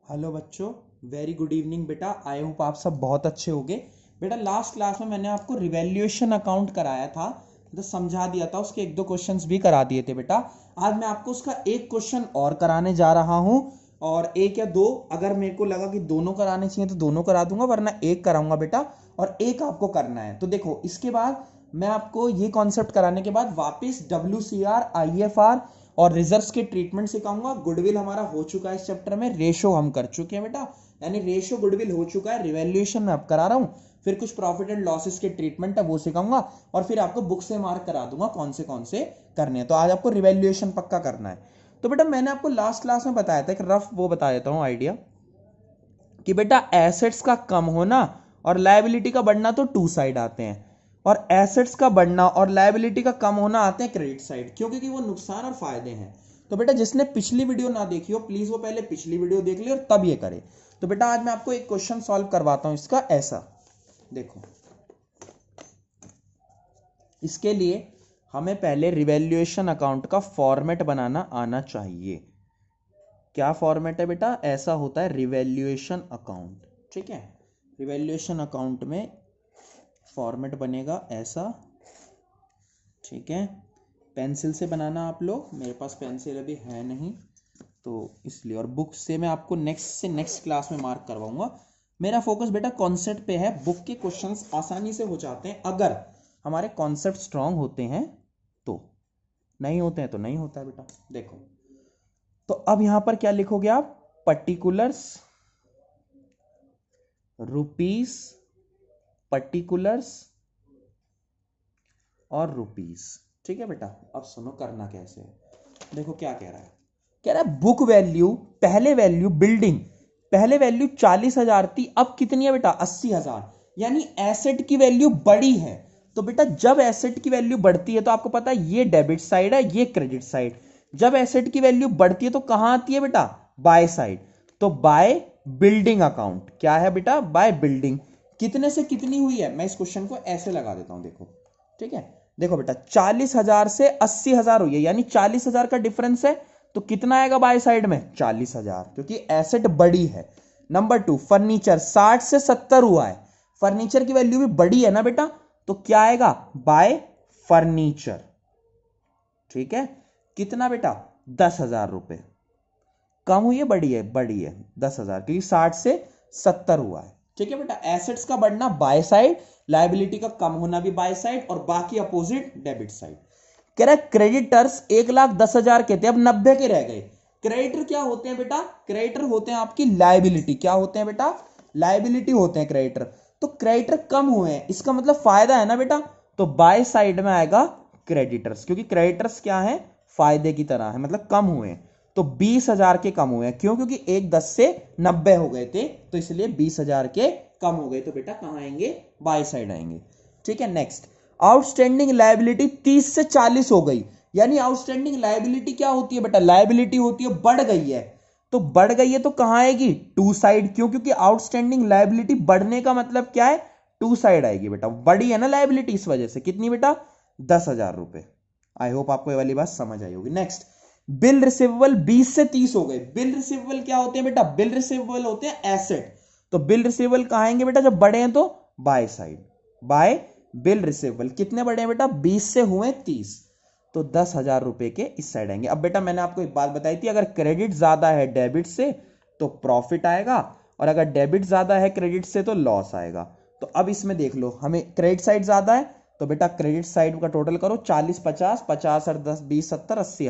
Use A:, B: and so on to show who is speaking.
A: Hello बच्चों, very good evening बेटा। I hope आप सब बहुत अच्छे होंगे। बेटा लास्ट क्लास में मैंने आपको रिवैल्यूएशन अकाउंट कराया था, तो समझा दिया था, उसके एक दो क्वेश्चंस भी करा दिए थे बेटा। आज मैं आपको उसका एक क्वेश्चन और कराने जा रहा हूं, और एक या दो अगर मेरे को लगा कि दोनों कराने चाहिए तो दोनों करा दूंगा, वरना एक कराऊंगा बेटा, और एक आपको करना है। तो देखो, इसके बाद मैं आपको ये कॉन्सेप्ट कराने के बाद वापस WCR, IFR और रिजर्व्स के ट्रीटमेंट सिखाऊंगा। गुडविल हमारा हो चुका है इस चैप्टर में, रेशो हम कर चुके हैं बेटा, यानी रेशो गुडविल हो चुका है। रिवैल्यूएशन मैं अब करा रहा हूं, फिर कुछ प्रॉफिट एंड लॉसेस के ट्रीटमेंट है वो सिखाऊंगा, और फिर आपको बुक से मार्क करा दूंगा कौन से करने हैं। तो आज आपको रिवैल्यूएशन पक्का करना है। तो बेटा मैंने आपको लास्ट क्लास में बताया था, एक रफ वो बता देता हूं आइडिया, कि बेटा एसेट्स का कम होना और लायबिलिटी का बढ़ना तो टू साइड आते हैं, और एसेट्स का बढ़ना और लायबिलिटी का कम होना आते हैं क्रेडिट साइड, क्यों? क्योंकि वो नुकसान और फायदे हैं। तो बेटा जिसने पिछली वीडियो ना देखी हो, प्लीज वो पहले पिछली वीडियो देख ले और तब ये करे। तो बेटा आज मैं आपको एक क्वेश्चन सॉल्व करवाता हूं इसका। ऐसा देखो, इसके लिए हमें पहले रिवैल्यूएशन अकाउंट का फॉर्मेट बनाना आना चाहिए। क्या फॉर्मेट है बेटा? ऐसा होता है रिवैल्यूएशन अकाउंट, ठीक है। रिवैल्यूएशन अकाउंट में फॉर्मेट बनेगा ऐसा, ठीक है। पेंसिल से बनाना आप लोग, मेरे पास पेंसिल अभी है नहीं तो इसलिए, और बुक से मैं आपको नेक्स्ट क्लास में मार्क करवाऊंगा। मेरा फोकस बेटा कॉन्सेप्ट पे है। बुक के क्वेश्चंस आसानी से हो जाते हैं अगर हमारे कॉन्सेप्ट स्ट्रांग होते हैं, तो नहीं होते हैं तो नहीं होता है बेटा। देखो, तो अब यहां पर क्या लिखोगे आप? पर्टिकुलर्स, रुपीस, पर्टिकुलर्स और रुपीस, ठीक है बेटा। अब सुनो करना कैसे है। देखो क्या कह रहा है, कह रहा है बुक वैल्यू, पहले वैल्यू बिल्डिंग, पहले वैल्यू 40,000 थी, अब कितनी है बेटा? 80,000, यानी एसेट की वैल्यू बढ़ी है। तो बेटा जब एसेट की वैल्यू बढ़ती है तो आपको पता है ये डेबिट साइड है, ये क्रेडिट साइड। जब एसेट की वैल्यू बढ़ती है तो कहां आती है बेटा? By side. तो बाय बिल्डिंग अकाउंट क्या है बेटा? By building. कितने से कितनी हुई है? मैं इस क्वेश्चन को ऐसे लगा देता हूं, देखो, ठीक है। देखो बेटा 40,000 से 80,000 हुई है, यानी 40,000 का डिफरेंस है, तो कितना आएगा बाय साइड में? 40,000, क्योंकि एसेट बड़ी है। नंबर 2, फर्नीचर 60 से 70 हुआ है, फर्नीचर की वैल्यू भी बड़ी है ना बेटा, तो क्या आएगा? बाय फर्नीचर, ठीक है। कितना बेटा? 10,000 रुपए। कम हुई है बड़ी है? बड़ी है 10,000, क्योंकि 60 से 70 हुआ है, ठीक है बेटा। एसेट्स का बढ़ना बाय साइड, लायबिलिटी का कम होना भी बाय साइड, और बाकी अपोजिट डेबिट साइड। कह रहा है क्रेडिटर्स 1,10,000 के थे, अब 90 के रह गए। क्रेडिटर क्या होते हैं बेटा? क्रेडिटर होते हैं आपकी लायबिलिटी। क्या होते हैं बेटा? लायबिलिटी होते हैं क्रेडिटर। तो क्रेडिटर कम हुए हैं, इसका मतलब फायदा है ना बेटा, तो बाय साइड में आएगा क्रेडिटर्स, क्योंकि क्रेडिटर्स क्या है? फायदे की तरह है, मतलब कम हुए हैं। तो 20,000 के कम हुए हैं, क्यों? क्योंकि 10 से 90 हो गए थे, तो इसलिए 20,000 के कम हो गए। तो बेटा कहां आएंगे? बाय साइड आएंगे, ठीक है। नेक्स्ट, आउटस्टैंडिंग लायबिलिटी 30 से 40 हो गई, यानी आउटस्टैंडिंग लायबिलिटी क्या होती है बेटा? लायबिलिटी होती है, बढ़ गई है। तो बढ़ गई है तो कहां आएगी? To side. क्यों? क्योंकि आउटस्टैंडिंग लायबिलिटी बढ़ने का मतलब क्या है? टू साइड आएगी बेटा, बड़ी है ना लायबिलिटी, इस वजह से। कितनी बेटा? 10,000 रुपए। आई होप आपको ये वाली बात समझ आई होगी। नेक्स्ट, बिल रिसीवेबल 20 से 30 हो गए। बिल रिसीवेबल क्या होते हैं बेटा? बिल रिसीवेबल होते हैं एसेट। तो बिल रिसीवेबल कहां आएंगे बेटा? जब बढ़े हैं तो by side, bye bill receivable. कितने बढ़े हैं बेटा? 20 से हुए 30, तो 10,000 रुपए के इस साइड आएंगे। अब बेटा मैंने आपको एक बात बताई थी, अगर क्रेडिट ज्यादा है डेबिट से तो प्रॉफिट आएगा, और अगर डेबिट ज्यादा है क्रेडिट से तो लॉस आएगा। तो अब इसमें देख लो, हमें क्रेडिट साइड ज्यादा है, तो बेटा क्रेडिट साइड का टोटल करो, 40 50, 50 और 10 20 70 80।